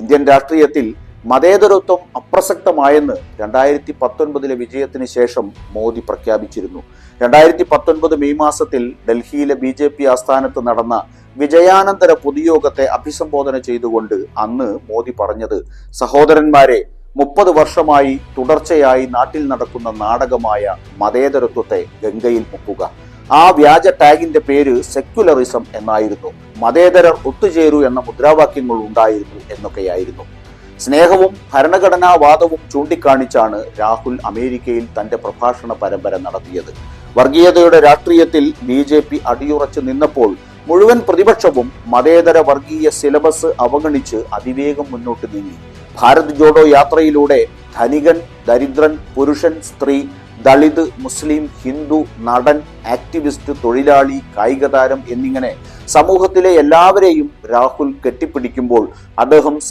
Indian രാഷ്ട്രീയത്തിൽ മതേതരത്വം അപ്രസക്തമായെന്ന് 2019 വിജയത്തിന് ശേഷം മോദി പ്രഖ്യാപിച്ചിരുന്നു. 2019 മെയ് മാസത്തിൽ ഡൽഹിയിലെ BJP ആസ്ഥാനത്ത് നടന്ന വിജയാനന്തര പൊതുയോഗത്തെ അഭിസംബോധന ചെയ്തുകൊണ്ട് അന്ന് മോദി പറഞ്ഞത്, സഹോദരന്മാരെ, 30 വർഷമായി തുടർച്ചയായി നാട്ടിൽ നടക്കുന്ന നാടകമായ മതേതരത്വത്തെ ഗംഗയിൽ മുക്കുക. ആ വ്യാജ ടാഗിന്റെ പേര് സെക്യുലറിസം എന്നായിരുന്നു. മതേതരർ ഒത്തുചേരൂ എന്ന മുദ്രാവാക്യങ്ങൾ ഉണ്ടായിരുന്നു എന്നൊക്കെയായിരുന്നു. സ്നേഹവും ഭരണഘടനാവാദവും ചൂണ്ടിക്കാണിച്ചാണ് രാഹുൽ അമേരിക്കയിൽ തന്റെ പ്രഭാഷണ പരമ്പര നടത്തിയത്. വർഗീയതയുടെ രാഷ്ട്രീയത്തിൽ BJP അടിയുറച്ചു നിന്നപ്പോൾ മുഴുവൻ പ്രതിപക്ഷവും മതേതര വർഗീയ സിലബസ് അവഗണിച്ച് അതിവേഗം മുന്നോട്ട് നീങ്ങി. ഭാരത് ജോഡോ യാത്രയിലൂടെ ധനികൻ, ദരിദ്രൻ, പുരുഷൻ, സ്ത്രീ, ദളിത്, മുസ്ലിം, ഹിന്ദു, നടൻ, ആക്ടിവിസ്റ്റ്, തൊഴിലാളി, കായികതാരം എന്നിങ്ങനെ സമൂഹത്തിലെ എല്ലാവരെയും രാഹുൽ കെട്ടിപ്പിടിക്കുമ്പോൾ അദ്ദേഹം